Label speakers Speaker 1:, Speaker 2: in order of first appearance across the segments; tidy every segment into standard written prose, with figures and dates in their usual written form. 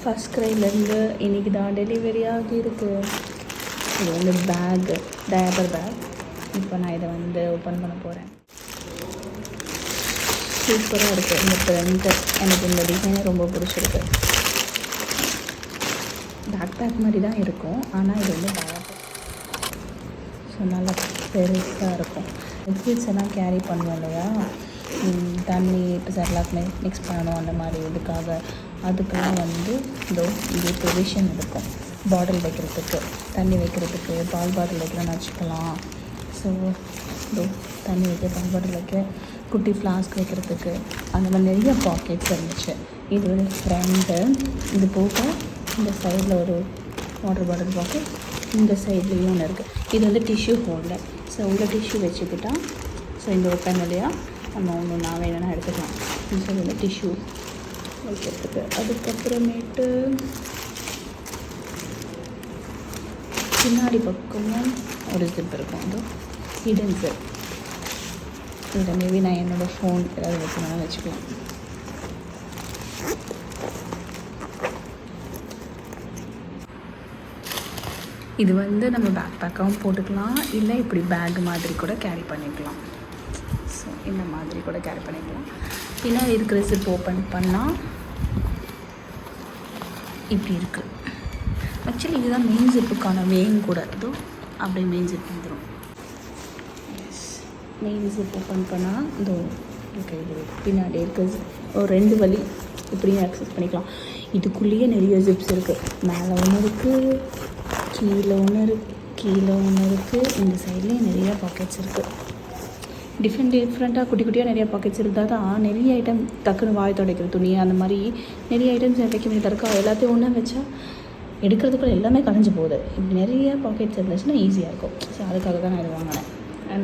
Speaker 1: First க்ரைலேருந்து இன்றைக்கி தான் delivery ஆகியிருக்கு. இது வந்து பேக்கு, டயப்பர் பேக். இப்போ நான் இதை வந்து ஓப்பன் பண்ண போகிறேன். சூப்பராக இருக்குது இந்த ப்ரிண்ட்டு. எனக்கு இந்த டிசைனே ரொம்ப பிடிச்சிருக்கு. பேக் பேக் மாதிரி தான் இருக்கும், ஆனால் இது வந்து டயப்பர். ஸோ நல்லா பெருசாக இருக்கும். லிக்விட்ஸ் எல்லாம் கேரி பண்ணுவோம் இல்லையா, தண்ணி இப்போ செர்லாக் மிக்ஸ் பண்ணணும் அந்த மாதிரி இதுக்காக, அதுக்கெல்லாம் வந்து இது ப்ரொவிஷன் இருக்கும். பாட்டில் வைக்கிறதுக்கு, தண்ணி வைக்கிறதுக்கு, பால் பாட்டில் வைக்கலாம்னு வச்சுக்கலாம். ஸோ தண்ணி வைக்க, பால் பாட்டில் வைக்க, குட்டி ஃப்ளாஸ்க் வைக்கிறதுக்கு, அந்த மாதிரி நிறைய பாக்கெட்ஸ் இருந்துச்சு. இது வந்து ஃப்ரண்ட்டு. இது போக இந்த சைடில் ஒரு வாட்டர் பாட்டில் பாக்கெட், இந்த சைட்லேயும் ஒன்று இருக்குது. இது வந்து டிஷ்யூ ஹோல்டர். ஸோ உள்ள டிஷ்யூ வச்சுக்கிட்டா, ஸோ இந்த ஓப்பன் வழியாக நம்ம ஒன்று நான் வேணும்னா எடுத்துக்கலாம். ஸோ இந்த டிஷ்யூ வைக்கிறதுக்கு. அதுக்கப்புறமேட்டு பின்னாடி பக்கமும் ஒரு ஜிப் இருக்கும். அது ஹிடன் ஜிப். இதில் மேபி நான் என்னோடய ஃபோன் ஏதாவது வைக்கணும்னா வச்சுக்கலாம். இது வந்து நம்ம பேக் பேக்காகவும் போட்டுக்கலாம், இல்லை இப்படி பேக் மாதிரி கூட கேரி பண்ணிக்கலாம். ஸோ இந்த மாதிரி கூட கேரி பண்ணிக்கலாம். பின்னாடி இருக்கிற ஜிப் ஓப்பன் பண்ணால் இப்படி இருக்குது. ஆக்சுவலி இதுதான் மெயின் ஜிப்புக்கான வேன் கூட. இதோ அப்படியே மெயின் ஜிப் வந்துடும். மெயின் ஜிப் ஓப்பன் பண்ணால் இதோ இருக்குது. இது பின்னாடி இருக்கிற ஒரு 2 வழி இப்படியும் ஆக்சஸ் பண்ணிக்கலாம். இதுக்குள்ளேயே நிறைய ஜிப்ஸ் இருக்குது. மேலே ஒன்று இருக்குது, கீழே ஒன்று இருக்குது, இந்த சைட்லேயும் நிறையா பாக்கெட்ஸ் இருக்குது. டிஃப்ரெண்ட்டாக குட்டி குட்டியாக நிறையா பாக்கெட்ஸ் இருந்தால் தான் நிறைய ஐட்டம் டக்குன்னு வாய் துடைக்கிற துணி அந்த மாதிரி நிறைய ஐட்டம்ஸ் வைக்க வேண்டியதாக இருக்கா. எல்லாத்தையும் ஒன்றா வச்சா எடுக்கிறதுக்குள்ள எல்லாமே கலைஞ்சு போகுது. இப்படி நிறைய பாக்கெட்ஸ் இருந்துச்சுன்னா ஈஸியாக இருக்கும். ஸோ அதுக்காக தான் நான் இது வாங்கினேன்.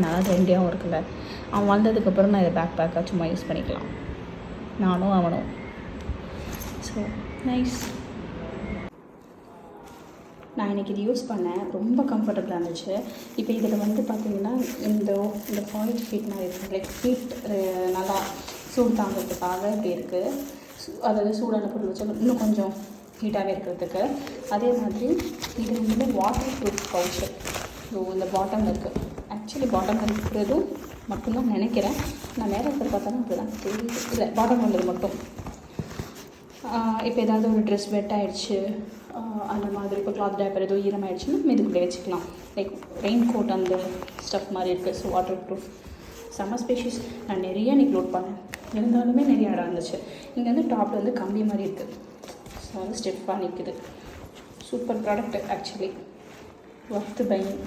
Speaker 1: நல்லா ட்ரெண்டியாகவும் இருக்குல்ல. அவன் வந்ததுக்கப்புறம் நான் இதை பேக் பேக்காக சும்மா யூஸ் பண்ணிக்கலாம், நானும் அவனும். So nice. நான் இன்றைக்கி இது யூஸ் பண்ணேன், ரொம்ப கம்ஃபர்டபுளாக இருந்துச்சு. இப்போ இதில் வந்து பார்த்திங்கன்னா இந்த ஃபாயில் ஃபீட் மாதிரி இருக்குது. லைக் ஃபீட் நல்லா சூடு தாங்கிறதுக்காக இப்படி இருக்குது. அதாவது சூடான பொருள் வச்சு இன்னும் கொஞ்சம் ஹீட்டாகவே இருக்கிறதுக்கு. அதே மாதிரி இது வந்து வாட்டர் ப்ரூஃப் பவுச்சு. ஸோ இந்த பாட்டமில் இருக்குது. ஆக்சுவலி பாட்டமில் இருக்கிறதும் மட்டும்தான் நினைக்கிறேன். நான் நேரம் இருக்கிற பார்த்தாலும் அப்படி தான் தெரியுது. இல்லை, பாட்டம் உள்ளது மட்டும். இப்போ ஏதாவது ஒரு ட்ரெஸ் வெட் ஆகிடுச்சு அந்த மாதிரி, இப்போ கிளாத் டேப்பர் ஏதோ ஈரமாகிடுச்சுன்னா நம்ம இதுக்குள்ளே வச்சுக்கலாம். லைக் ரெயின் கோட் அந்த ஸ்டஃப் மாதிரி இருக்குது. ஸோ வாட்டர் ப்ரூஃப், செம்ம ஸ்பேஷியஸ். நான் நிறைய இன்றைக்கி லோட் பண்ணேன், இருந்தாலுமே நிறைய இடம் இருந்துச்சு. இங்கே வந்து டாப்பில் வந்து கம்பி மாதிரி இருக்குது. ஸோ வந்து ஸ்டெப்பாக நிற்குது. Super product actually, worth buying.